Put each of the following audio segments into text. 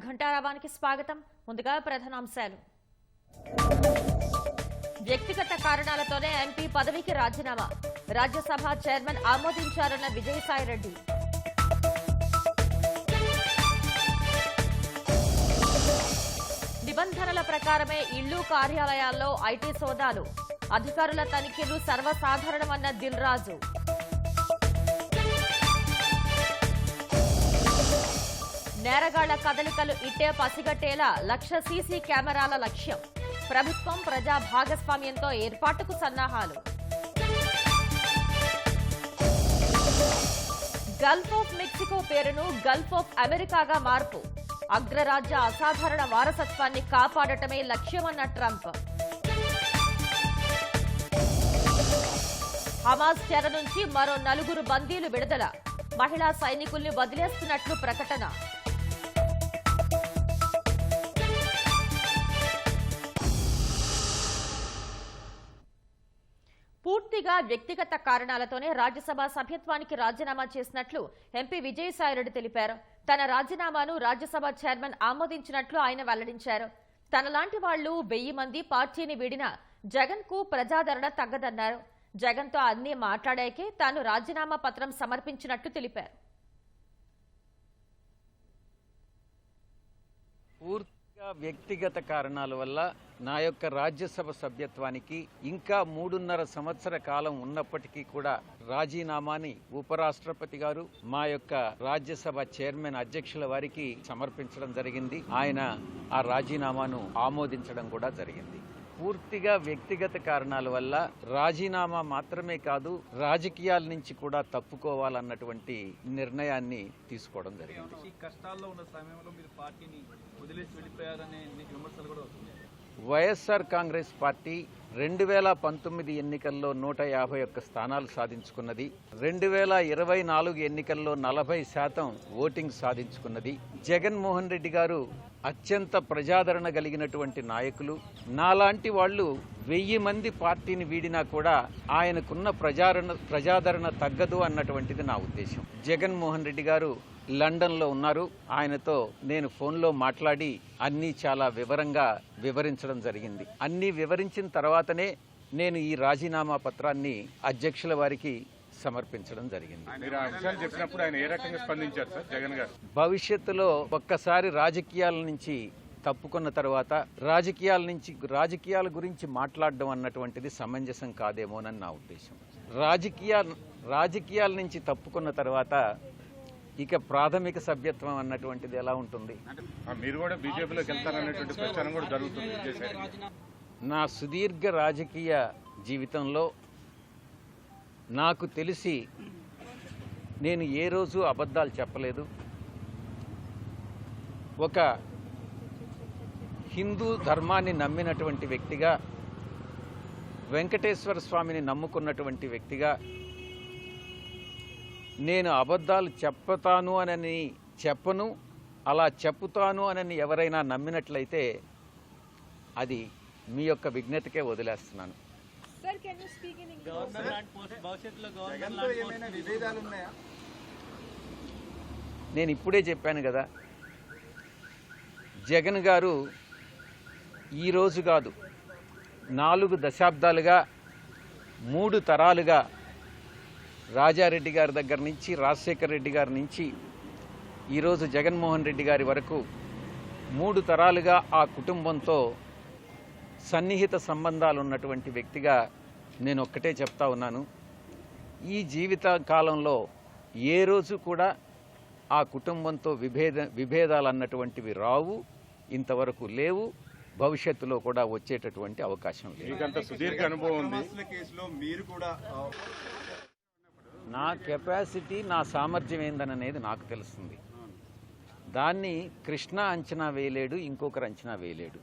ఘంటారావానికి స్వాగతం. ముందుగా ప్రధానాంశాలు. వ్యక్తిగత కారణాలతోనే ఎంపీ పదవికి రాజీనామా. రాజ్యసభ చైర్మన్ ఆమోదించారన్న విజయసాయిరెడ్డి. నిబంధనల ప్రకారమే ఇళ్లు కార్యాలయాల్లో ఐటీ సోదాలు. అధికారుల తనిఖీలు సర్వసాధారణమన్న దిల్ రాజు. నేరగాళ్ల కదలికలు ఇట్టే పసిగట్టేలా 1,00,000 సీసీ కెమెరాల లక్ష్యం. ప్రభుత్వం ప్రజా భాగస్వామ్యంతో ఏర్పాటుకు సన్నాహాలు. గల్ఫ్ ఆఫ్ మెక్సికో పేరును గల్ఫ్ ఆఫ్ అమెరికాగా మార్పు. అగ్రరాజ్య అసాధారణ వారసత్వాన్ని కాపాడటమే లక్ష్యమన్న ట్రంప్. హమాస్ చెర నుంచి మరో 4 బందీలు విడుదల. మహిళా సైనికుల్ని వదిలేస్తున్నట్లు ప్రకటన. పూర్తిగా వ్యక్తిగత కారణాలతోనే రాజ్యసభ సభ్యత్వానికి రాజీనామా చేసినట్లు ఎంపీ విజయసాయిరెడ్డి తెలిపారు. తన రాజీనామాను రాజ్యసభ చైర్మన్ ఆమోదించినట్లు ఆయన వెల్లడించారు. తనలాంటి వాళ్లు 1000 మంది పార్టీని వీడినా జగన్ కు ప్రజాదరణ తగ్గదన్నారు. జగన్ తో అన్ని మాట్లాడాకే తాను రాజీనామా పత్రం సమర్పించినట్టు తెలిపారు. పూర్తిగా వ్యక్తిగత కారణాల వల్ల నా యొక్క రాజ్యసభ సభ్యత్వానికి ఇంకా 3.5 సంవత్సర కాలం ఉన్నప్పటికీ కూడా రాజీనామాని ఉపరాష్ట్రపతి గారు మా యొక్క రాజ్యసభ చైర్మన్ అధ్యక్షుల వారికి సమర్పించడం జరిగింది. ఆయన ఆ రాజీనామాను ఆమోదించడం కూడా జరిగింది. పూర్తిగా వ్యక్తిగత కారణాల వల్ల రాజీనామా మాత్రమే కాదు, రాజకీయాల నుంచి కూడా తప్పుకోవాలన్నటువంటి నిర్ణయాన్ని తీసుకోవడం జరిగింది. ఈ కష్టాల్లో ఉన్న సమయంలో మీరు పార్టీని వదిలేసి వెళ్ళిపోయారనే విమర్శలు కూడా వస్తున్నాయి. వైఎస్ఆర్ కాంగ్రెస్ పార్టీ 2019 ఎన్నికల్లో 151 స్థానాలు సాధించుకున్నది. 2024 ఎన్నికల్లో 40% ఓటింగ్ సాధించుకున్నది. జగన్మోహన్ రెడ్డి గారు అత్యంత ప్రజాదరణ కలిగినటువంటి నాయకులు. నాలాంటి వాళ్ళు 1000 మంది పార్టీని వీడినా కూడా ఆయనకున్న ప్రజాదరణ తగ్గదు అన్నటువంటిది నా ఉద్దేశం. జగన్మోహన్ రెడ్డి గారు లండన్లో ఉన్నారు. ఆయనతో నేను ఫోన్లో మాట్లాడి అన్నీ చాలా వివరంగా వివరించడం జరిగింది. అన్నీ వివరించిన తర్వాతనే నేను ఈ రాజీనామా పత్రాన్ని అధ్యక్షుల వారికి సమర్పించడం జరిగింది. భవిష్యత్తులో ఒక్కసారి రాజకీయాల నుంచి తప్పుకున్న తర్వాత రాజకీయాల గురించి మాట్లాడడం అన్నటువంటిది సమంజసం కాదేమోనని నా ఉద్దేశం. రాజకీయాల నుంచి తప్పుకున్న తర్వాత ఇక ప్రాథమిక సభ్యత్వం అన్నటువంటిది ఎలా ఉంటుంది? మీరు కూడా బీజేపీలోకి వెళ్తారనేటువంటి ప్రచారం కూడా జరుగుతుంది. నా సుదీర్ఘ రాజకీయ జీవితంలో నాకు తెలిసి నేను ఏ రోజు అబద్ధాలు చెప్పలేదు. ఒక హిందూ ధర్మాన్ని నమ్మినటువంటి వ్యక్తిగా, వెంకటేశ్వర స్వామిని నమ్ముకున్నటువంటి వ్యక్తిగా నేను అబద్ధాలు చెప్తాను అని చెప్పను. అలా చెప్పుతాను అని ఎవరైనా నమ్మినట్లయితే అది మీ యొక్క విజ్ఞతకే వదిలేస్తున్నాను. నేను ఇప్పుడే చెప్పాను కదా, జగన్ గారు ఈరోజు కాదు, 4 దశాబ్దాలుగా 3 తరాలుగా రాజారెడ్డి గారి దగ్గర నుంచి, రాజశేఖర రెడ్డి గారి నుంచి ఈరోజు జగన్మోహన్ రెడ్డి గారి వరకు 3 తరాలుగా ఆ కుటుంబంతో సన్నిహిత సంబంధాలు ఉన్నటువంటి వ్యక్తిగా నేను ఒక్కటే చెప్తా ఉన్నాను. ఈ జీవిత కాలంలో ఏ రోజు కూడా ఆ కుటుంబంతో విభేదాలు అన్నటువంటివి రావు, ఇంతవరకు లేవు, భవిష్యత్తులో కూడా వచ్చేటటువంటి అవకాశం లేదు. సుదీర్ఘ అనుభవం ఉంది. నా కెపాసిటీ, నా సామర్థ్యం ఏందనేది నాకు తెలుస్తుంది. దాన్ని కృష్ణ అంచనా వేయలేడు, ఇంకొకరు అంచనా వేయలేడు.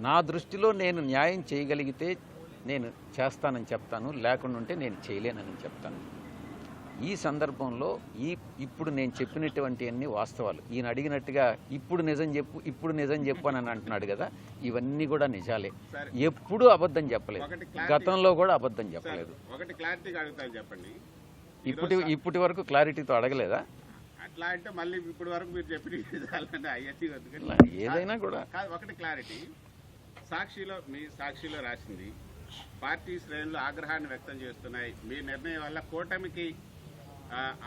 నా దృష్టిలో నేను న్యాయం చేయగలిగితే నేను చేస్తానని చెప్తాను, లేకుండా ఉంటే నేను చేయలేనని చెప్తాను. ఈ సందర్భంలో ఇప్పుడు నేను చెప్పినటువంటి అన్ని వాస్తవాలు. ఈయన అడిగినట్టుగా ఇప్పుడు నిజం చెప్పు అని అంటున్నాడు కదా, ఇవన్నీ కూడా నిజాలే. ఎప్పుడూ అబద్ధం చెప్పలేదు, గతంలో కూడా అబద్ధం చెప్పలేదు. ఇప్పటి వరకు క్లారిటీతో అడగలేదా? ఇట్లా అంటే మళ్ళీ ఇప్పటి వరకు మీరు చెప్పిన విధాలన్నీ అయ్యేది ఇలా ఏదైనా కూడా కాదు. ఒకటి క్లారిటీ, సాక్షిలో రాసింది పార్టీ శ్రేణులు ఆగ్రహాన్ని వ్యక్తం చేస్తున్నాయి. మీ నిర్ణయం వల్ల కూటమికి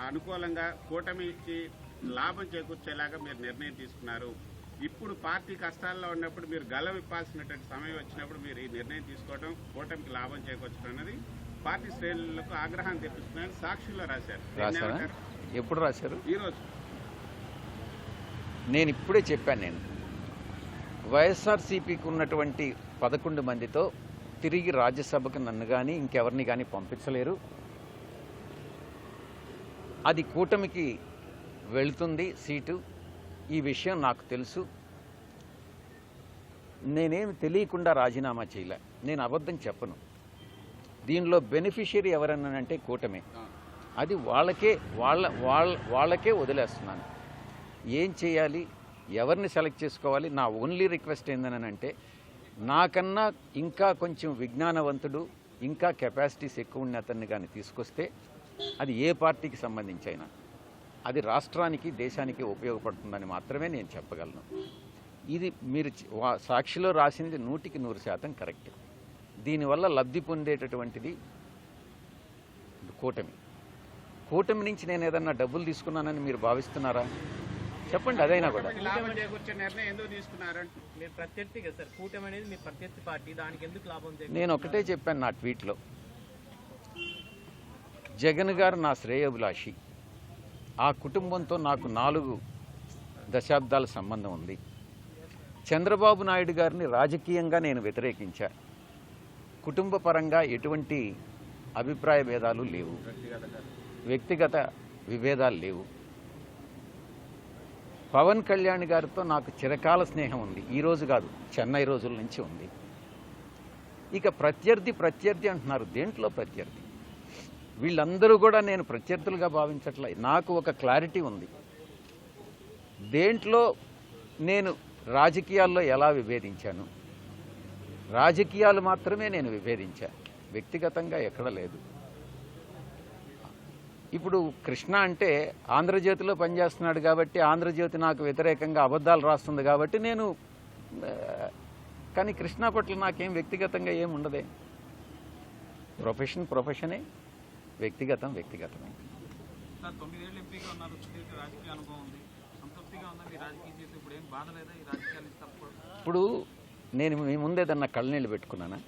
అనుకూలంగా, కూటమికి లాభం చేకూర్చేలాగా మీరు నిర్ణయం తీసుకున్నారు. ఇప్పుడు పార్టీ కష్టాల్లో ఉన్నప్పుడు మీరు గల విప్పాల్సినటువంటి సమయం వచ్చినప్పుడు మీరు ఈ నిర్ణయం తీసుకోవడం కూటమికి లాభం చేకూర్చడం అనేది పార్టీ శ్రేణులకు ఆగ్రహాన్ని తెప్పిస్తున్నాయని సాక్షిలో రాశారు. ఎప్పుడు రాశారు? ఈరోజు నేను ఇప్పుడే చెప్పాను. వైఎస్ఆర్సీపీకి ఉన్నటువంటి 11 మందితో తిరిగి రాజ్యసభకు నన్ను కానీ ఇంకెవరిని కానీ పంపించలేరు. అది కూటమికి వెళుతుంది సీటు. ఈ విషయం నాకు తెలుసు. నేనేమి తెలియకుండా రాజీనామా చేయలే. నేను అబద్ధం చెప్పను. దీనిలో బెనిఫిషియరీ ఎవరన్నానంటే కూటమి. అది వాళ్ళకే వదిలేస్తున్నాను. ఏం చేయాలి, ఎవరిని సెలెక్ట్ చేసుకోవాలి, నా ఓన్లీ రిక్వెస్ట్ ఏందనంటే నాకన్నా ఇంకా కొంచెం విజ్ఞానవంతుడు, ఇంకా కెపాసిటీస్ ఎక్కువ ఉన్న అతన్ని కానీ తీసుకొస్తే అది ఏ పార్టీకి సంబంధించి అయినా అది రాష్ట్రానికి, దేశానికి ఉపయోగపడుతుందని మాత్రమే నేను చెప్పగలను. ఇది మీరు సాక్షిలో రాసింది 100% కరెక్ట్. దీనివల్ల లబ్ధి పొందేటటువంటిది కూటమి నుంచి నేను ఏదన్నా డబ్బులు తీసుకున్నానని మీరు భావిస్తున్నారా? చెప్పండి. అదైనా కూడా లాభం చేకూర్చే నిర్ణయం ఎందుకు తీసుకున్నారంటే మీరు ప్రత్యర్థి కదా సార్, కూటమి అనేది మీ ప్రత్యర్థి పార్టీ, దానికి ఎందుకు లాభం? నేను ఒకటే చెప్పాను నా ట్వీట్లో, జగన్ గారు నా శ్రేయోభిలాషి. ఆ కుటుంబంతో నాకు 4 దశాబ్దాల సంబంధం ఉంది. చంద్రబాబు నాయుడు గారిని రాజకీయంగా నేను వ్యతిరేకించా. కుటుంబ పరంగా ఎటువంటి అభిప్రాయ భేదాలు లేవు, వ్యక్తిగత విభేదాలు లేవు. పవన్ కళ్యాణ్ గారితో నాకు చిరకాల స్నేహం ఉంది. ఈరోజు కాదు, చెన్నై రోజుల నుంచి ఉంది. ఇక ప్రత్యర్థి అంటున్నారు. దేంట్లో ప్రత్యర్థి? వీళ్ళందరూ కూడా నేను ప్రత్యర్థులుగా భావించట్లే. నాకు ఒక క్లారిటీ ఉంది. దేంట్లో నేను రాజకీయాల్లో ఎలా విభేదించాను, రాజకీయాలు మాత్రమే నేను విభేదించాను, వ్యక్తిగతంగా ఎక్కడ లేదు. ఇప్పుడు కృష్ణ అంటే ఆంధ్రజ్యోతిలో పనిచేస్తున్నాడు కాబట్టి ఆంధ్రజ్యోతి నాకు వ్యతిరేకంగా అబద్ధాలు రాస్తుంది కాబట్టి నేను, కానీ కృష్ణ పట్ల నాకేం వ్యక్తిగతంగా ఏం ఉండదే. ప్రొఫెషనే, వ్యక్తిగతమే. సార్ 9 ఏళ్ళు ఎంపీగా ఉన్నారు, సుదీర్ఘ రాజకీయ అనుభవం ఉంది, సంతృప్తిగా ఉందా మీ రాజకీయం చేసి? ఇప్పుడు ఏం బాధ లేదా ఈ రాజకీయాలు తప్ప? ఇప్పుడు నేను మీ ముందేదన్నా కళ్ళనీళ్ళు పెట్టుకున్నానా?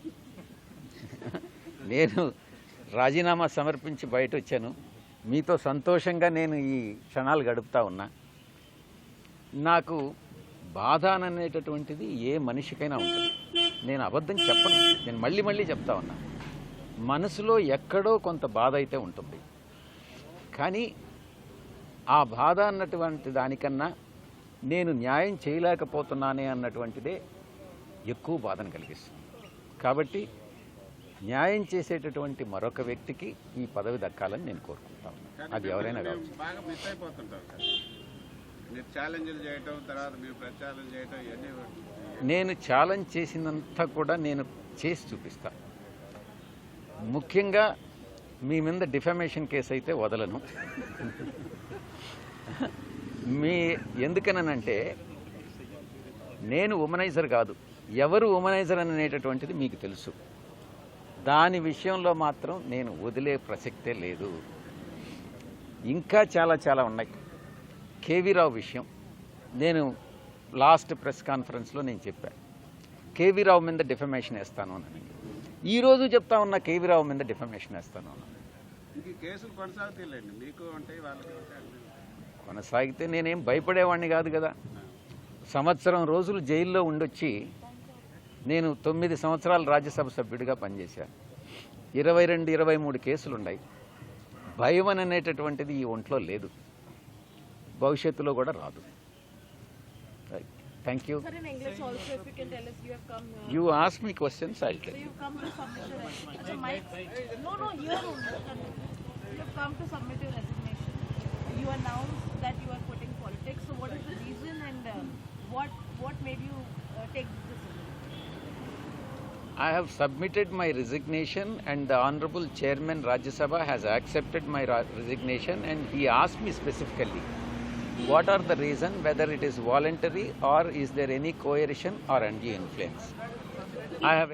నేను రాజీనామా సమర్పించి బయట వచ్చాను. మీతో సంతోషంగా నేను ఈ క్షణాలు గడుపుతా ఉన్నా. నాకు బాధ అనేటటువంటిది ఏ మనిషికైనా ఉంటుంది. నేను అబద్ధం చెప్పను. నేను మళ్ళీ చెప్తా ఉన్నా. మనసులో ఎక్కడో కొంత బాధ అయితే ఉంటుంది. కానీ ఆ బాధ అన్నటువంటి దానికన్నా నేను న్యాయం చేయలేకపోతున్నానే అన్నటువంటిదే ఎక్కువ బాధను కలిగిస్తుంది. కాబట్టి న్యాయం చేసేటటువంటి మరొక వ్యక్తికి ఈ పదవి దక్కాలని నేను కోరుకుంటాను. అది ఎవరైనా కావచ్చు. బాగా మిస్ అయిపోతుంటారు సార్. మీరు ఛాలెంజ్లు చేయటం, తర్వాత మీరు ప్రచారం చేయటం, ఇవన్నీ నేను ఛాలెంజ్ చేసినంత కూడా నేను చేసి చూపిస్తాను. ముఖ్యంగా మీ మీద డిఫమేషన్ కేసు అయితే వదలను. ఎందుకనంటే నేను ఉమనైజర్ కాదు. ఎవరు ఉమనైజర్ అనేటటువంటిది మీకు తెలుసు. దాని విషయంలో మాత్రం నేను వదిలే ప్రసక్తే లేదు. ఇంకా చాలా ఉన్నాయి. కేవీ రావు విషయం నేను లాస్ట్ ప్రెస్ కాన్ఫరెన్స్లో నేను చెప్పాను. కేవీ రావు మీద డిఫమేషన్ వేస్తాను అని. ఈరోజు చెప్తా ఉన్నా కేవీ రావు మీద డిఫమేషన్ వేస్తాను అన్నాను. కేసులు కొనసాగుతాయిలేండి, మీకు అంటే వాళ్ళకి కొనసాగితే నేనేం భయపడేవాడిని కాదు కదా. 1 సంవత్సరం రోజులు జైల్లో ఉండొచ్చి నేను 9 సంవత్సరాలు రాజ్యసభ సభ్యుడిగా పనిచేశాను. 22-23 కేసులు ఉన్నాయి. భయం అనేటటువంటిది ఈ ఒంట్లో లేదు, భవిష్యత్తులో కూడా రాదు. Thank you. Sir, in English also, if you can tell us, you have come. You ask me questions, I'll tell So you. you've come to submit your resignation. No, here only. You have come to submit your resignation. You announced that you are quitting politics. So what is the reason and what made you take this decision? I have submitted my resignation and the Honorable Chairman Rajya Sabha has accepted my resignation and he asked me specifically what are the reason, whether it is voluntary or is there any coercion or undue influence. I have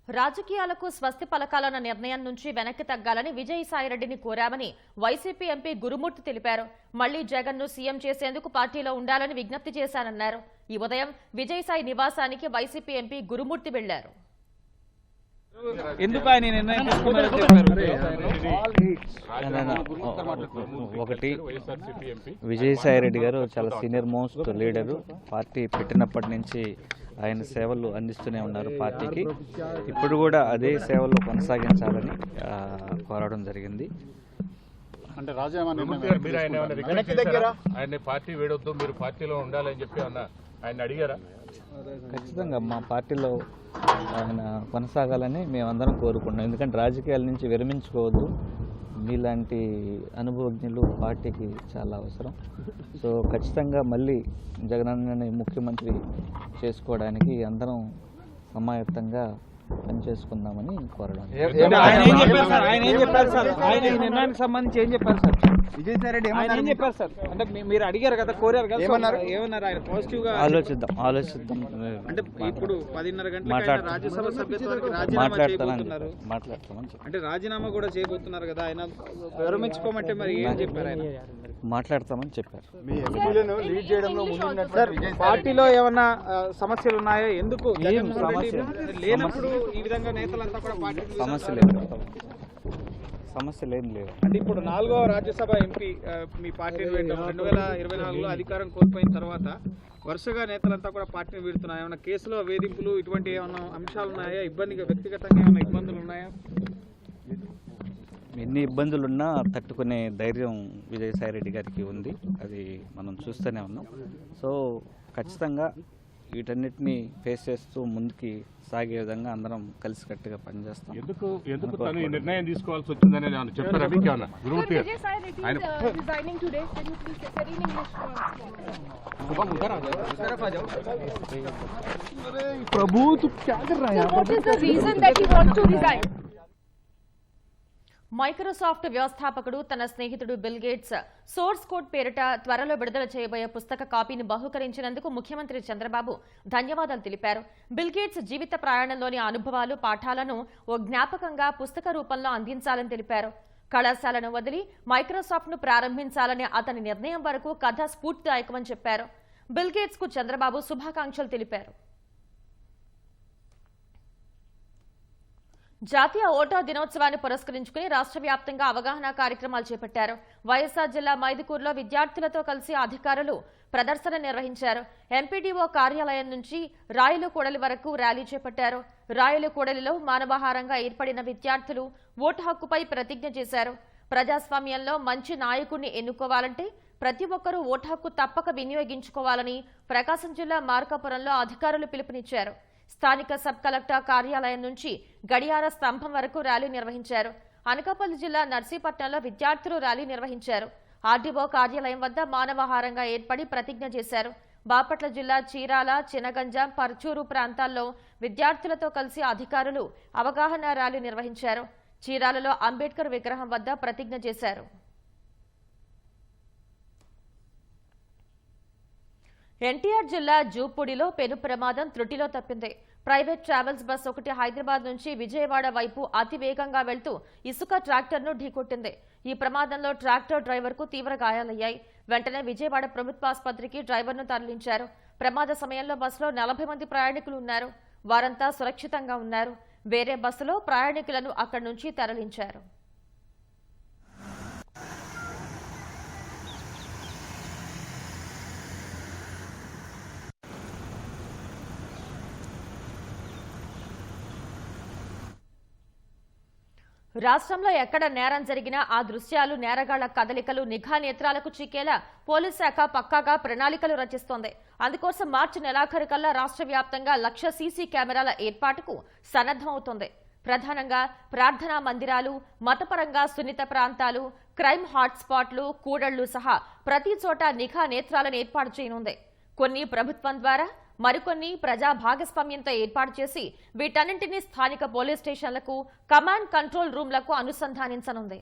రాజకీయాలకు స్వస్తి పలకాలన్న నిర్ణయం నుంచి వెనక్కి తగ్గాలని విజయసాయిరెడ్డిని కోరామని YCP MP గురుమూర్తి తెలిపారు. మళ్లీ జగన్ ను CM చేసేందుకు పార్టీలో ఉండాలని విజ్ఞప్తి చేశానన్నారు. ఈ ఉదయం విజయసాయి నివాసానికి వైసీపీ ఎంపీ గురుమూర్తి వెళ్లారు. ఎందుకు ఆయన నిర్ణయం ఒకటి, విజయసాయిరెడ్డి గారు చాలా సీనియర్ మోస్ట్ లీడరు. పార్టీ పెట్టినప్పటి నుంచి ఆయన సేవలు అందిస్తూనే ఉన్నారు పార్టీకి. ఇప్పుడు కూడా అదే సేవలు కొనసాగించాలని కోరడం జరిగింది. అంటే రాజీనామా ఆయన పార్టీ వేడొద్దు, మీరు పార్టీలో ఉండాలని చెప్పి ఆయన అడిగారా? ఖచ్చితంగా మా పార్టీలో ఆయన కొనసాగాలని మేమందరం కోరుకున్నాం. ఎందుకంటే రాజకీయాల నుంచి విరమించుకోవద్దు. మీలాంటి అనుభవజ్ఞులు పార్టీకి చాలా అవసరం. సో ఖచ్చితంగా మళ్ళీ జగనన్నని ముఖ్యమంత్రి చేసుకోవడానికి అందరం సమాయత్తంగా పనిచేసుకుందామని కోరడం. ఆయన ఏం చెప్పారు సార్? ఆయన ఈ నిర్ణయానికి సంబంధించి ఏం చెప్పారు సార్? విజయసాయిరెడ్డి ఏం చెప్పారు సార్? అంటే మీరు అడిగారు కదా, కోరారు కదా, ఏమన్నారు ఆయన? పాజిటివ్ గా ఆలోచిద్దాం. అంటే ఇప్పుడు 10:30 గంటలకు రాజ్యసభ సభ్యత్వానికి రాజీనామా చేయబోతున్నారు. అంటే రాజీనామా కూడా చేయబోతున్నారు కదా, ఆయన విరమించుకోమంటే మరి ఏం చెప్పారు ఆయన? మాట్లాడతామని చెప్పారు. పార్టీలో ఏమన్నా సమస్యలు ఉన్నాయా? ఎందుకు లేనప్పుడు ఈ విధంగా నేతలంతా కూడా సమస్యలు ఏం లేవు. అంటే ఇప్పుడు 4వ రాజ్యసభ ఎంపీ మీ పార్టీని వీడటం 2024లో అధికారం కోల్పోయిన తర్వాత వరుసగా నేతలంతా కూడా పార్టీని వీడుతున్నాయి. ఏమైనా కేసులో వేధింపులు ఇటువంటి ఏమైనా అంశాలు ఉన్నాయా? వ్యక్తిగతంగా ఏమైనా ఇబ్బందులు ఉన్నాయా? ఎన్ని ఇబ్బందులున్నా తట్టుకునే ధైర్యం విజయసాయిరెడ్డి గారికి ఉంది. అది మనం చూస్తూనే ఉన్నాం. సో ఖచ్చితంగా వీటన్నిటిని ఫేస్ చేస్తూ ముందుకి సాగే విధంగా అందరం కలిసికట్టుగా పనిచేస్తాం. ఎందుకు తను ఈ నిర్ణయం తీసుకోవాల్సి వచ్చిందని చెప్పారా మీకు ఏమన్నా? గురుమూర్తి మైక్రోసాఫ్ట్ వ్యవస్థాపకుడు తన స్నేహితుడు బిల్ గేట్స్ సోర్స్ కోడ్ పేరిట త్వరలో విడుదల చేయబోయే పుస్తక కాపీని బహూకరించినందుకు ముఖ్యమంత్రి చంద్రబాబు ధన్యవాదాలు తెలిపారు. బిల్ గేట్స్ జీవిత ప్రయాణంలోని అనుభవాలు, పాఠాలను ఓ జ్ఞాపకంగా పుస్తక రూపంలో అందించాలని తెలిపారు. కళాశాలను వదిలి మైక్రోసాఫ్ట్ ను ప్రారంభించాలనే అతని నిర్ణయం వరకు కథ స్ఫూర్తిదాయకమని చెప్పారు. బిల్ గేట్స్ కు చంద్రబాబు శుభాకాంక్షలు తెలిపారు. జాతీయ ఓటా దినోత్సవాన్ని పురస్కరించుకుని రాష్ట్ర వ్యాప్తంగా అవగాహన కార్యక్రమాలు చేపట్టారు. వైఎస్ఆర్ జిల్లా మైదుకూరులో విద్యార్థులతో కలిసి అధికారులు ప్రదర్శన నిర్వహించారు. ఎంపీడీఓ కార్యాలయం నుంచి రాయలు కూడలి వరకు ర్యాలీ చేపట్టారు. రాయలు కూడలిలో మానవహారంగా ఏర్పడిన విద్యార్థులు ఓటు హక్కుపై ప్రతిజ్ఞ చేశారు. ప్రజాస్వామ్యంలో మంచి నాయకుడిని ఎన్నుకోవాలంటే ప్రతి ఒక్కరూ ఓటు హక్కు తప్పక వినియోగించుకోవాలని ప్రకాశం జిల్లా మార్కాపురంలో అధికారులు పిలుపునిచ్చారు. స్థానిక సబ్ కలెక్టర్ కార్యాలయం నుంచి గడియార స్తంభం వరకు ర్యాలీ నిర్వహించారు. అనకాపల్లి జిల్లా నర్సీపట్నంలో విద్యార్థులు ర్యాలీ నిర్వహించారు. ఆర్డీఓ కార్యాలయం వద్ద మానవహారంగా ఏర్పడి ప్రతిజ్ఞ చేశారు. బాపట్ల జిల్లా చీరాల, చినగంజాం, పర్చూరు ప్రాంతాల్లో విద్యార్థులతో కలిసి అధికారులు అవగాహన ర్యాలీ నిర్వహించారు. చీరాలలో అంబేద్కర్ విగ్రహం వద్ద ప్రతిజ్ఞ చేశారు. ఎన్టీఆర్ జిల్లా జూపూడిలో పెను ప్రమాదం త్రుటిలో తప్పింది. ప్రైవేట్ ట్రావెల్స్ బస్ ఒకటి హైదరాబాద్ నుంచి విజయవాడ వైపు అతి వేగంగా వెళ్తూ ఇసుక ట్రాక్టర్ను ఢీకొట్టింది. ఈ ప్రమాదంలో ట్రాక్టర్ డ్రైవర్కు తీవ్ర గాయాలయ్యాయి. వెంటనే విజయవాడ ప్రభుత్వాసుపత్రికి డ్రైవర్ను తరలించారు. ప్రమాద సమయంలో బస్సులో 40 మంది ప్రయాణికులు ఉన్నారు. వారంతా సురక్షితంగా ఉన్నారు. వేరే బస్సులో ప్రయాణికులను అక్కడి నుంచి తరలించారు. రాష్ట్రంలో ఎక్కడ నేరం జరిగినా ఆ దృశ్యాలు, నేరగాళ్ల కదలికలు నిఘా నేత్రాలకు చిక్కేలా పోలీస్ శాఖ పక్కాగా ప్రణాళికలు రచిస్తోంది. అందుకోసం మార్చి నెలాఖరుకల్లా రాష్ట్ర వ్యాప్తంగా 1,00,000 సీసీ కెమెరాల ఏర్పాటుకు సన్నద్దమవుతోంది. ప్రధానంగా ప్రార్థనా మందిరాలు, మతపరంగా సున్నిత ప్రాంతాలు, క్రైమ్ హాట్స్పాట్లు, కూడళ్లు సహా ప్రతి చోట నిఘా నేత్రాలను ఏర్పాటు చేయనుంది. కొన్ని ప్రభుత్వం ద్వారా, మరికొన్ని ప్రజా భాగస్వామ్యంతో ఏర్పాటు చేసి వీటన్నింటినీ స్థానిక పోలీస్ స్టేషన్లకు, కమాండ్ కంట్రోల్ రూమ్లకు అనుసంధానించనుంది.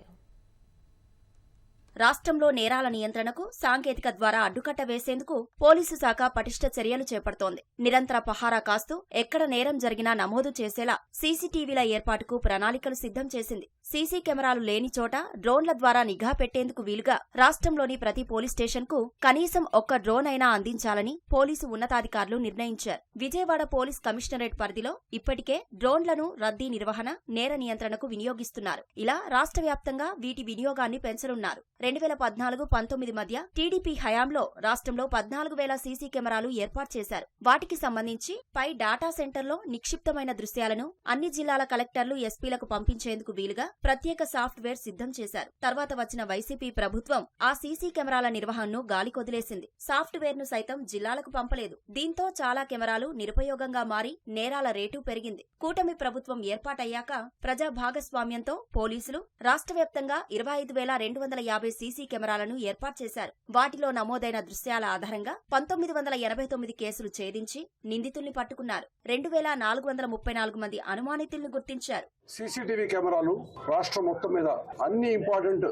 రాష్ట్రంలో నేరాల నియంత్రణకు సాంకేతిక ద్వారా అడ్డుకట్ట వేసేందుకు పోలీసు శాఖ పటిష్ట చర్యలు చేపడుతోంది. నిరంతర పహారా కాస్తూ ఎక్కడ నేరం జరిగినా నమోదు చేసేలా సీసీటీవీల ఏర్పాటుకు ప్రణాళికలు సిద్ధం చేసింది. సీసీ కెమెరాలు లేని చోట డ్రోన్ల ద్వారా నిఘా పెట్టేందుకు వీలుగా రాష్ట్రంలోని ప్రతి పోలీస్ స్టేషన్కు కనీసం ఒక్క డ్రోన్ అయినా అందించాలని పోలీసు ఉన్నతాధికారులు నిర్ణయించారు. విజయవాడ పోలీస్ కమిషనరేట్ పరిధిలో ఇప్పటికే డ్రోన్లను రద్దీ నిర్వహణ, నేర నియంత్రణకు వినియోగిస్తున్నారు. ఇలా రాష్ట్ర వ్యాప్తంగా వీటి వినియోగాన్ని పెంచనున్నారు. 2014-19 మధ్య టీడీపీ హయాంలో రాష్ట్రంలో 14,000 సీసీ కెమెరాలు ఏర్పాటు చేశారు. వాటికి సంబంధించి పై డాటా సెంటర్లో నిక్షిప్తమైన దృశ్యాలను అన్ని జిల్లాల కలెక్టర్లు, ఎస్పీలకు పంపించేందుకు వీలుగా ప్రత్యేక సాఫ్ట్వేర్ సిద్ధం చేశారు. తర్వాత వచ్చిన వైసీపీ ప్రభుత్వం ఆ సీసీ కెమెరాల నిర్వహణను గాలికొదిలేసింది. సాఫ్ట్వేర్ ను సైతం జిల్లాలకు పంపలేదు. దీంతో చాలా కెమెరాలు నిరుపయోగంగా మారి నేరాల రేటు పెరిగింది. కూటమి ప్రభుత్వం ఏర్పాటయ్యాక ప్రజా భాగస్వామ్యంతో పోలీసులు రాష్ట్ర వ్యాప్తంగా 25,250 సీసీ కెమెరాలను ఏర్పాటు చేశారు. వాటిలో నమోదైన దృశ్యాల ఆధారంగా 1989 కేసులు ఛేదించి నిందితుల్ని పట్టుకున్నారు. 2,434 మంది అనుమానితుల్ని గుర్తించారు. సీసీటీవీ కెమెరాలు రాష్ట్రం మొత్తం మీద అన్ని ఇంపార్టెంట్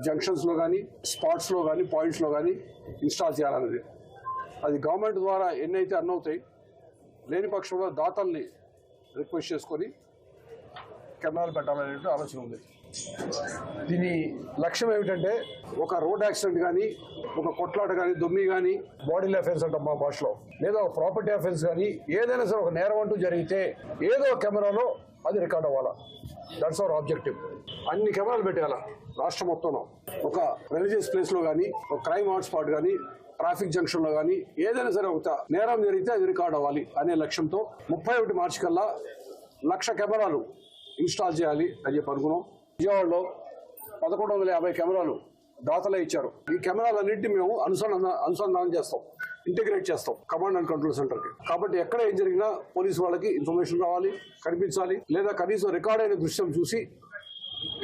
జంక్షన్స్ లో గానీ, స్పాట్స్ లో గానీ, పాయింట్స్ లో గానీ ఇన్స్టాల్ చేయాలనేది. అది గవర్నమెంట్ ద్వారా ఎన్నైతే అన్నవుతాయి, లేని పక్షంలో దాతల్ని రిక్వెస్ట్ చేసుకొని కెమెరాలు పెట్టాలనే ఆలోచన ఉంది. దీని లక్ష్యం ఏమిటంటే ఒక రోడ్ యాక్సిడెంట్ కానీ, ఒక కొట్లాట కానీ, దొమ్మి కానీ, బాడీలో అఫెన్స్ అంటాం మా భాషలో, లేదా ఒక ప్రాపర్టీ అఫెన్స్ కానీ, ఏదైనా సరే ఒక నేరం అంటూ జరిగితే ఏదో కెమెరాలో అది రికార్డ్ అవ్వాలా. That's our objective. అన్ని కెమెరాలు పెట్టేయాలా రాష్ట్రం మొత్తంలో. ఒక రిలీజియస్ ప్లేస్ లో కానీ, ఒక క్రైమ్ హాట్స్పాట్ కానీ, ట్రాఫిక్ జంక్షన్ లో కానీ ఏదైనా సరే ఒక నేరం జరిగితే అది రికార్డ్ అవ్వాలి అనే లక్ష్యంతో 31 మార్చి కల్లా 1,00,000 కెమెరాలు ఇన్స్టాల్ చేయాలి అని చెప్పి అనుకున్నాం. విజయవాడలో 1,150 కెమెరాలు దాతలే ఇచ్చారు. ఈ కెమెరాలన్నింటినీ మేము అనుసంధానం చేస్తాం, ఇంటిగ్రేట్ చేస్తాం కమాండ్ అండ్ కంట్రోల్ సెంటర్ కి. కాబట్టి ఎక్కడ ఏం జరిగినా పోలీసు వాళ్ళకి ఇన్ఫర్మేషన్ రావాలి, కనిపించాలి, లేదా కనీసం రికార్డ్ అయిన దృశ్యం చూసి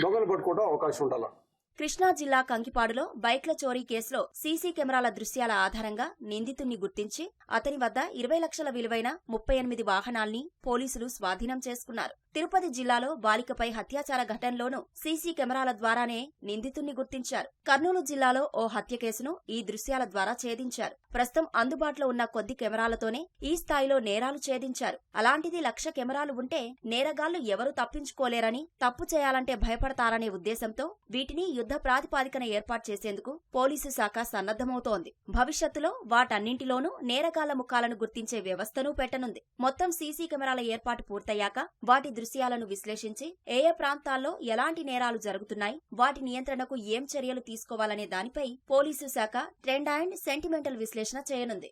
దొంగలు పట్టుకోవడం అవకాశం ఉండాలి. కృష్ణా జిల్లా కంకిపాడులో బైక్ల చోరీ కేసులో సీసీ కెమెరాల దృశ్యాల ఆధారంగా నిందితుణ్ణి గుర్తించి అతని వద్ద 20 లక్షల విలువైన 38 వాహనాల్ని పోలీసులు స్వాధీనం చేసుకున్నారు. తిరుపతి జిల్లాలో బాలికపై హత్యాచార ఘటనలోనూ సీసీ కెమెరాల ద్వారానే నిందితుణ్ణి గుర్తించారు. కర్నూలు జిల్లాలో ఓ హత్య కేసును ఈ దృశ్యాల ద్వారా ఛేదించారు. ప్రస్తుతం అందుబాటులో ఉన్న కొద్ది కెమెరాలతోనే ఈ స్థాయిలో నేరాలు ఛేదించారు. అలాంటిది 1,00,000 కెమెరాలు ఉంటే నేరగాళ్లు ఎవరూ తప్పించుకోలేరని, తప్పు చేయాలంటే భయపడతారనే ఉద్దేశంతో వీటిని యుద్ధ ప్రాతిపాదికన ఏర్పాటు చేసేందుకు పోలీసు శాఖ సన్నద్దమవుతోంది. భవిష్యత్తులో వాటన్నింటిలోనూ నేరగాళ్ల ముఖాలను గుర్తించే వ్యవస్థను పెట్టనుంది. మొత్తం సీసీ కెమెరాల ఏర్పాటు పూర్తయ్యాక వాటి దృశ్యాలను విశ్లేషించి ఏ ప్రాంతాల్లో ఎలాంటి నేరాలు జరుగుతున్నాయి, వాటి నియంత్రణకు ఏం చర్యలు తీసుకోవాలనే దానిపై పోలీసు శాఖ ట్రెండ్ అండ్ సెంటిమెంటల్ విశ్లేషణ చేయనుంది.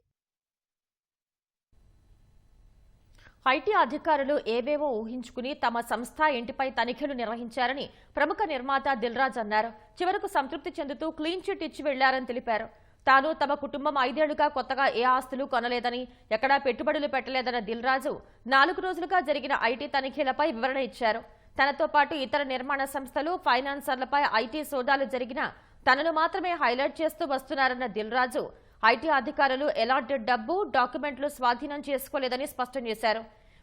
ఐటీ అధికారులు ఏవేవో ఊహించుకుని తమ సంస్థ ఇంటిపై తనిఖీలు నిర్వహించారని ప్రముఖ నిర్మాత దిల్ రాజు అన్నారు. చివరకు సంతృప్తి చెందుతూ క్లీన్ చిట్ ఇచ్చి వెళ్లారని తెలిపారు. తాను తమ కుటుంబం 5 ఏళ్లుగా కొత్తగా ఏ ఆస్తులు కొనలేదని, ఎక్కడా పెట్టుబడులు పెట్టలేదన్న దిల్ రాజు 4 రోజులుగా జరిగిన ఐటీ తనిఖీలపై వివరణ ఇచ్చారు. తనతో పాటు ఇతర నిర్మాణ సంస్థలు, ఫైనాన్సర్లపై ఐటీ సోదాలు జరిగినా తనను మాత్రమే హైలైట్ చేస్తూ వస్తున్నారన్న దిల్ రాజు ఐటీ అధికారులు ఎలాంటి డబ్బు, డాక్యుమెంట్లు స్వాధీనం చేసుకోలేదని స్పష్టం చేశారు.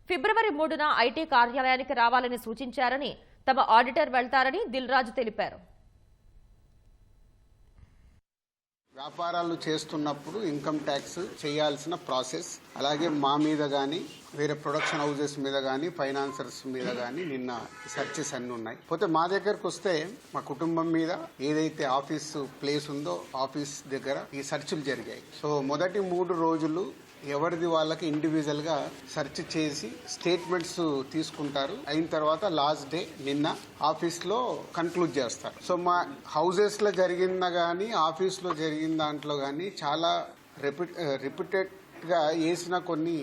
ఫిబ్రవరి 3న ఐటీ కార్యాలయానికి రావాలని సూచించారని, తమ ఆడిటర్ వెళ్తారని దిల్ రాజు తెలిపారు. వ్యాపారాలు చేస్తున్నప్పుడు ఇన్కమ్ ట్యాక్స్ చేయాల్సిన ప్రాసెస్, అలాగే మా మీద కానీ, వేరే ప్రొడక్షన్ హౌసెస్ మీద కానీ, ఫైనాన్సర్స్ మీద కానీ నిన్న సెర్చెస్ అన్నీ ఉన్నాయి. పోతే మా దగ్గరకు వస్తే మా కుటుంబం మీద ఏదైతే ఆఫీస్ ప్లేస్ ఉందో ఆఫీస్ దగ్గర ఈ సెర్చ్లు జరిగాయి. సో మొదటి 3 రోజులు ఎవరిది వాళ్ళకి ఇండివిజువల్ గా సెర్చ్ చేసి స్టేట్మెంట్స్ తీసుకుంటారు. అయిన తర్వాత లాస్ట్ డే నిన్న ఆఫీస్ లో కన్క్లూడ్ చేస్తారు. సో మా హౌసెస్ లో జరిగిన గానీ, ఆఫీస్ లో జరిగిన దాంట్లో గానీ చాలా రిపీటెడ్ గా వేసిన కొన్ని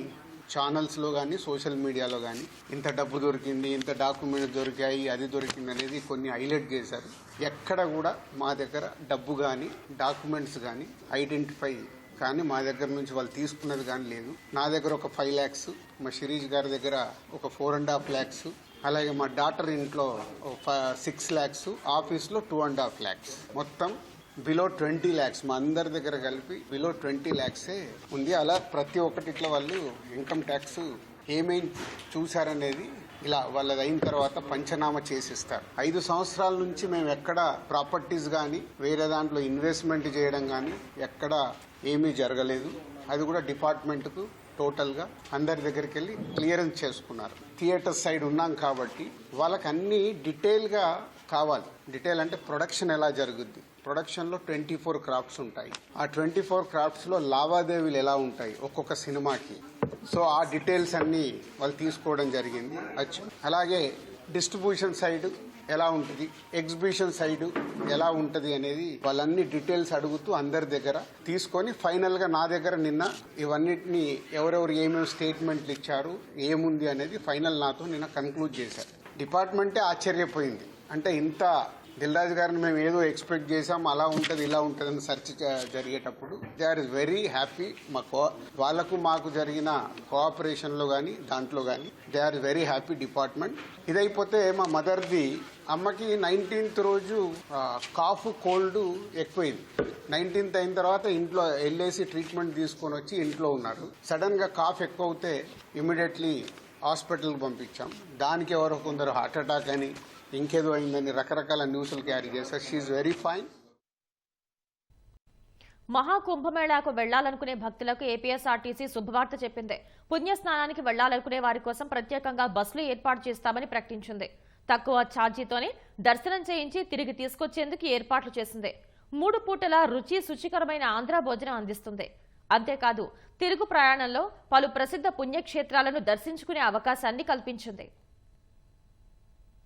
ఛానల్స్ లో కానీ, సోషల్ మీడియాలో కానీ ఇంత డబ్బు దొరికింది, ఇంత డాక్యుమెంట్స్ దొరికాయి, అది దొరికింది అనేది కొన్ని హైలైట్ చేశారు. ఎక్కడ కూడా మా దగ్గర డబ్బు కానీ, డాక్యుమెంట్స్ కానీ ఐడెంటిఫై కానీ మా దగ్గర నుంచి వాళ్ళు తీసుకున్నది కానీ లేదు. నా దగ్గర ఒక 5 lakhs, మా శిరీష్ గారి దగ్గర ఒక 4.5 lakhs, అలాగే మా డాటర్ ఇంట్లో 6 lakhs, ఆఫీస్లో 2.5 lakhs, మొత్తం బిలో 20 lakhs. మా అందరి దగ్గర కలిపి బిలో 20 lakhs ఉంది. అలా ప్రతి ఒక్కటి ఇట్లా వాళ్ళు ఇన్కమ్ ట్యాక్స్ ఏమేమి చూశారనేది ఇలా వాళ్ళది అయిన తర్వాత పంచనామా చేసిస్తారు. 5 సంవత్సరాల నుంచి మేము ఎక్కడ ప్రాపర్టీస్ కానీ వేరే దాంట్లో ఇన్వెస్ట్మెంట్ చేయడం కానీ ఎక్కడ ఏమీ జరగలేదు. అది కూడా డిపార్ట్మెంట్కు టోటల్గా అందరి దగ్గరికి వెళ్ళి క్లియరెన్స్ చేసుకున్నారు. థియేటర్ సైడ్ ఉన్నాం కాబట్టి వాళ్ళకి అన్ని డీటెయిల్గా కావాలి. డీటెయిల్ అంటే ప్రొడక్షన్ ఎలా జరుగుద్ది, ప్రొడక్షన్లో 24 క్రాఫ్ట్స్ ఉంటాయి. ఆ 24 క్రాఫ్ట్స్లో లావాదేవీలు ఎలా ఉంటాయి ఒక్కొక్క సినిమాకి. సో ఆ డీటెయిల్స్ అన్నీ వాళ్ళు తీసుకోవడం జరిగింది. అలాగే డిస్ట్రిబ్యూషన్ సైడ్ ఎలా ఉంటుంది, ఎగ్జిబిషన్ సైడ్ ఎలా ఉంటుంది అనేది వాళ్ళన్ని డీటెయిల్స్ అడుగుతూ అందరి దగ్గర తీసుకొని ఫైనల్గా నా దగ్గర నిన్న ఇవన్నిటిని ఎవరెవరు ఏమేమి స్టేట్మెంట్లు ఇచ్చారు ఏముంది అనేది ఫైనల్ నాతో నిన్న కన్క్లూడ్ చేశారు. డిపార్ట్మెంటే ఆశ్చర్యపోయింది. అంటే ఇంత దిల్రాజు గారిని మేము ఏదో ఎక్స్పెక్ట్ చేసాం, అలా ఉంటుంది ఇలా ఉంటుంది అని సెర్చ్ జరిగేటప్పుడు దే ఆర్ వెరీ హ్యాపీ. వాళ్ళకు మాకు జరిగిన కోఆపరేషన్లో కానీ దాంట్లో కానీ they are very happy department. ఇదైపోతే మా మదర్ది అమ్మకి 19th రోజు కాఫ్ కోల్డ్ ఎక్కువైంది. 19th అయిన తర్వాత ఇంట్లో వెళ్ళేసి ట్రీట్మెంట్ తీసుకొని వచ్చి ఇంట్లో ఉన్నారు. సడన్గా కాఫ్ ఎక్కువ అవుతే ఇమీడియట్లీ హాస్పిటల్కి పంపించాం. దానికి ఎవరో కొందరు హార్ట్ అటాక్ అని ఇంకేదో అయిందని రకరకాల న్యూస్లు క్యారీ చేశారు. షీఈ్ వెరీ ఫైన్. మహాకుంభమేళాకు వెళ్లాలనుకునే భక్తులకు ఏపీఎస్ఆర్టీసీ శుభవార్త చెప్పింది. పుణ్యస్నానానికి వెళ్లాలనుకునే వారి కోసం ప్రత్యేకంగా బస్సులు ఏర్పాటు చేస్తామని ప్రకటించింది. తక్కువ ఛార్జీతోనే దర్శనం చేయించి తిరిగి తీసుకొచ్చేందుకు ఏర్పాట్లు చేసింది. 3 పూటల రుచి శుచికరమైన ఆంధ్ర భోజనం అందిస్తుంది. అంతేకాదు తిరుగు ప్రయాణంలో పలు ప్రసిద్ధ పుణ్యక్షేత్రాలను దర్శించుకునే అవకాశాన్ని కల్పించింది.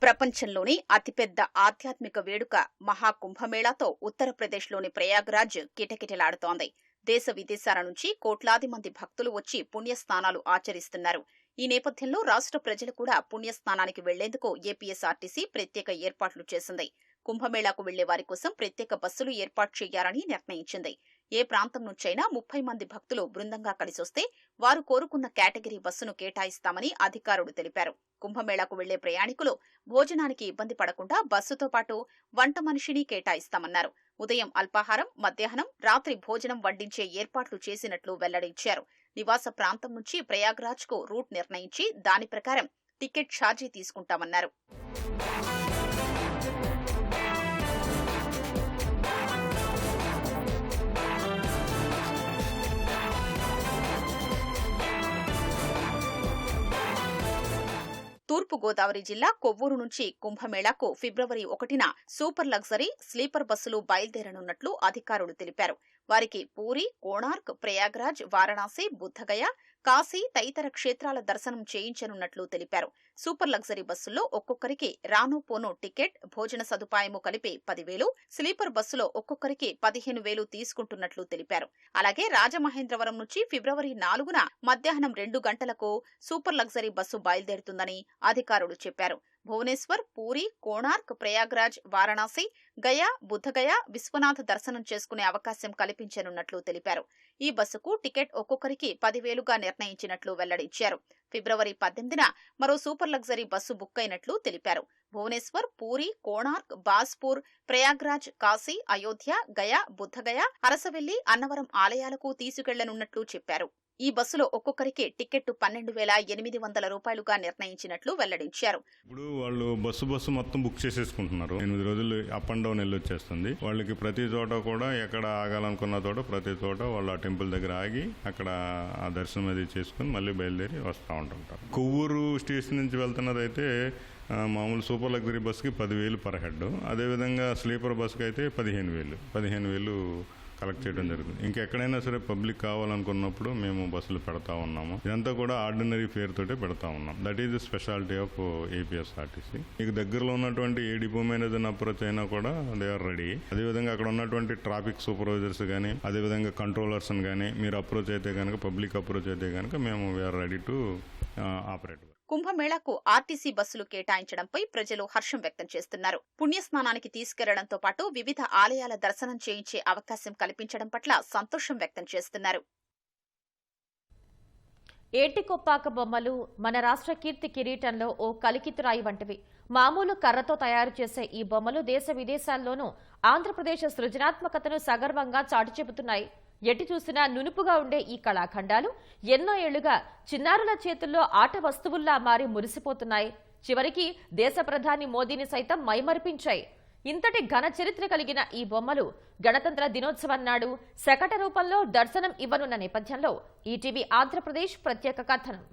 ప్రపంచంలోని అతిపెద్ద ఆధ్యాత్మిక వేడుక మహాకుంభమేళాతో ఉత్తరప్రదేశ్లోని ప్రయాగ్రాజ్ కిటకిటలాడుతోంది. దేశ విదేశాల నుంచి కోట్లాది మంది భక్తులు వచ్చి పుణ్యస్నానాలు ఆచరిస్తున్నారు. ఈ నేపథ్యంలో రాష్ట్ర ప్రజలు కూడా పుణ్యస్నానానికి వెళ్లేందుకు ఏపీఎస్ఆర్టీసీ ప్రత్యేక ఏర్పాట్లు చేసింది. కుంభమేళాకు వెళ్లే వారి కోసం ప్రత్యేక బస్సులు ఏర్పాటు చేయాలని నిర్ణయించింది. ఏ ప్రాంతం నుంచైనా 30 మంది భక్తులు బృందంగా కలిసొస్తే వారు కోరుకున్న కేటగిరీ బస్సును కేటాయిస్తామని అధికారులు తెలిపారు. కుంభమేళాకు వెళ్లే ప్రయాణికులు భోజనానికి ఇబ్బంది పడకుండా బస్సుతో పాటు వంట మనిషిని కేటాయిస్తామన్నారు. ఉదయం అల్పాహారం, మధ్యాహ్నం, రాత్రి భోజనం వడ్డించే ఏర్పాట్లు చేసినట్లు వెల్లడించారు. నివాస ప్రాంతం నుంచి ప్రయాగ్రాజ్ కు రూట్ నిర్ణయించి దాని ప్రకారం టికెట్ ఛార్జీ తీసుకుంటామన్నారు. తూర్పుగోదావరి జిల్లా కొవ్వూరు నుంచి కుంభమేళాకు ఫిబ్రవరి 1న సూపర్ లగ్జరీ స్లీపర్ బస్సులు బయలుదేరనున్నట్లు అధికారులు తెలిపారు. వారికి పూరి, కోణార్క్, ప్రయాగ్రాజ్, వారణాసి, బుద్ధగయ, కాశీ తదితర క్షేత్రాల దర్శనం చేయించనున్నట్లు తెలిపారు. సూపర్ లగ్జరీ బస్సుల్లో ఒక్కొక్కరికి రాను పోను టికెట్, భోజన సదుపాయము కలిపి 10,000, స్లీపర్ బస్సులో ఒక్కొక్కరికి 15,000 తీసుకుంటున్నట్లు తెలిపారు. అలాగే రాజమహేంద్రవరం నుంచి ఫిబ్రవరి 4న మధ్యాహ్నం 2 గంటలకు సూపర్ లగ్జరీ బస్సు బయలుదేరుతుందని అధికారులు చెప్పారు. భువనేశ్వర్, పూరి, కోణార్క్, ప్రయాగ్రాజ్, వారణాసి, గయా, బుద్ధగయ, విశ్వనాథ్ దర్శనం చేసుకునే అవకాశం కల్పించనున్నట్లు తెలిపారు. ఈ బస్సుకు టికెట్ ఒక్కొక్కరికి 10,000గా నిర్ణయించినట్లు వెల్లడించారు. ఫిబ్రవరి 18న మరో సూపర్ లగ్జరీ బస్సు బుక్ అయినట్లు తెలిపారు. భువనేశ్వర్, పూరి, కోణార్క్, బాస్పూర్, ప్రయాగ్రాజ్, కాశీ, అయోధ్య, గయా, బుద్ధగయ, అరసవెల్లి, అన్నవరం ఆలయాలకు తీసుకెళ్లనున్నట్లు చెప్పారు. ఈ బస్సులో ఒక్కొక్కరికి టికెట్ 12,800 రూపాయలుగా నిర్ణయించినట్లు వెల్లడించారు. ఇప్పుడు వాళ్ళు బస్సు మొత్తం బుక్ చేసేసుకుంటున్నారు. 8 రోజులు అప్ అండ్ డౌన్ వెళ్ళొచ్చేస్తుంది. వాళ్ళకి ప్రతి చోట కూడా ఎక్కడ ఆగాలనుకున్న చోట ప్రతి చోట వాళ్ళు ఆ టెంపుల్ దగ్గర ఆగి అక్కడ ఆ దర్శనం అది చేసుకుని మళ్ళీ బయలుదేరి వస్తూ ఉంటుంటారు. కొవ్వూరు స్టేషన్ నుంచి వెళ్తున్నదైతే మామూలు సూపర్ లగ్జరీ బస్కి 10,000 పర్ హెడ్. అదేవిధంగా స్లీపర్ బస్కి అయితే 15,000 కలెక్ట్ చేయడం జరుగుతుంది. ఇంకెక్కడైనా సరే పబ్లిక్ కావాలనుకున్నప్పుడు మేము బస్సులు పెడతా ఉన్నాము. ఇదంతా కూడా ఆర్డినరీ ఫేర్ తోటే పెడతా ఉన్నాం. That is the speciality of APSRTC. మీకు దగ్గరలో ఉన్నటువంటి ఏ డిపో మేనేజర్ అప్రోచ్ అయినా కూడా దే ఆర్ రెడీ. అదేవిధంగా అక్కడ ఉన్నటువంటి ట్రాఫిక్ సూపర్వైజర్స్ కానీ అదేవిధంగా కంట్రోలర్స్ కానీ మీరు అప్రోచ్ అయితే కనుక, పబ్లిక్ అప్రోచ్ అయితే కనుక మేము వీఆర్ రెడీ టు ఆపరేట్. కుంభమేళాకు ఆర్టీసీ బస్సులు కేటాయించడంపై ప్రజలు హర్షం వ్యక్తం చేస్తున్నారు. పుణ్యస్నానానికి తీసుకెళ్లడంతో పాటు వివిధ ఆలయాల దర్శనం చేయించే అవకాశం కల్పించడం పట్ల సంతోషం వ్యక్తం చేస్తున్నారు. ఏటికొప్పాక బొమ్మలు మన రాష్ట్ర కీర్తి కిరీటంలో ఓ కలికితురాయి వంటివి. మామూలు కర్రతో తయారు చేసే ఈ బొమ్మలు దేశ విదేశాల్లోనూ ఆంధ్రప్రదేశ్ సృజనాత్మకతను సగర్వంగా చాటి చెబుతున్నాయి. ఎటు చూసినా నునుపుగా ఉండే ఈ కళాఖండాలు ఎన్నో ఏళ్లుగా చిన్నారుల చేతుల్లో ఆట వస్తువుల్లా మారి మురిసిపోతున్నాయి. చివరికి దేశ ప్రధాని మోదీని సైతం మైమరిపించాయి. ఇంతటి ఘన చరిత్ర కలిగిన ఈ బొమ్మలు గణతంత్ర దినోత్సవం నాడు శకట రూపంలో దర్శనం ఇవ్వనున్న నేపథ్యంలో ఈటీవీ ఆంధ్రప్రదేశ్ ప్రత్యేక కథనం.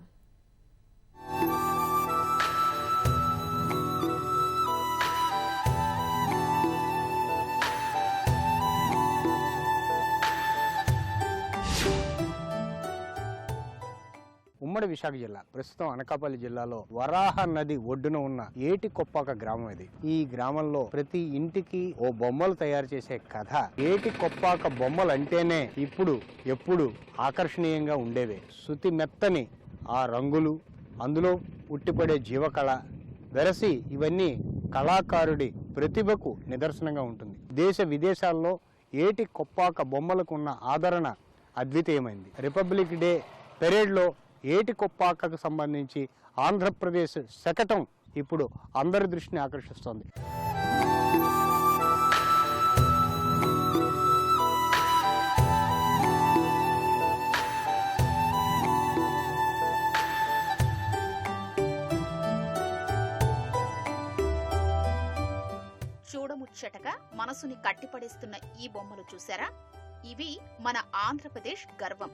ఉమ్మడి విశాఖ జిల్లా ప్రస్తుతం అనకాపల్లి జిల్లాలో వరాహ నది ఒడ్డున ఉన్న ఏటికొప్పాక గ్రామం ఇది. ఈ గ్రామంలో ప్రతి ఇంటికి ఓ బొమ్మలు తయారు చేసే కథ. ఏటికొప్పాక బొమ్మలు అంటేనే ఎప్పుడు ఆకర్షణీయంగా ఉండేవే. శృతి మెత్తని ఆ రంగులు, అందులో ఉట్టిపడే జీవకళ, వెరసి ఇవన్నీ కళాకారుడి ప్రతిభకు నిదర్శనంగా ఉంటుంది. దేశ విదేశాల్లో ఏటికొప్పాక బొమ్మలకు ఉన్న ఆదరణ అద్వితీయమైంది. రిపబ్లిక్ డే పెరేడ్లో ఏటికొప్పాకకు సంబంధించి ఆంధ్రప్రదేశ్ శకటం ఇప్పుడు అందరి దృష్టిని ఆకర్షిస్తోంది. చూడముచ్చటగా మనసుని కట్టిపడేస్తున్న ఈ బొమ్మలు చూశారా? ఇవి మన ఆంధ్రప్రదేశ్ గర్వం.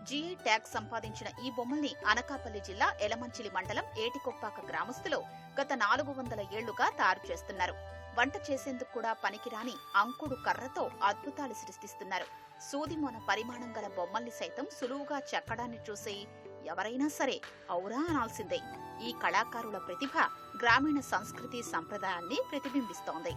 జీఐ ట్యాగ్ సంపాదించిన ఈ బొమ్మల్ని అనకాపల్లి జిల్లా ఎలమంచిలి మండలం ఏటికొప్పాక గ్రామస్తులు గత 400 ఏళ్లుగా తయారు చేస్తున్నారు. వంట చేసేందుకు కూడా పనికిరాని అంకుడు కర్రతో అద్భుతాలు సృష్టిస్తున్నారు. సూదిమోన పరిమాణం గల బొమ్మల్ని సైతం సులువుగా చెక్కడాన్ని చూసి ఎవరైనా సరే ఔరా అనాల్సిందే. ఈ కళాకారుల ప్రతిభ గ్రామీణ సంస్కృతి సంప్రదాయాన్ని ప్రతిబింబిస్తోంది.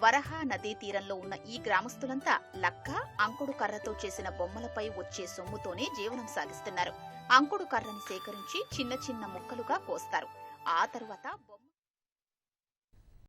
వరహా నదీ తీరంలో ఉన్న ఈ గ్రామస్తులంతా లక్క, అంకుడు కర్రతో చేసిన బొమ్మలపై వచ్చే సొమ్ముతోనే జీవనం సాగిస్తున్నారు. అంకుడు కర్రని సేకరించి చిన్న చిన్న ముక్కలుగా కోస్తారు. ఆ తరువాత బొమ్మ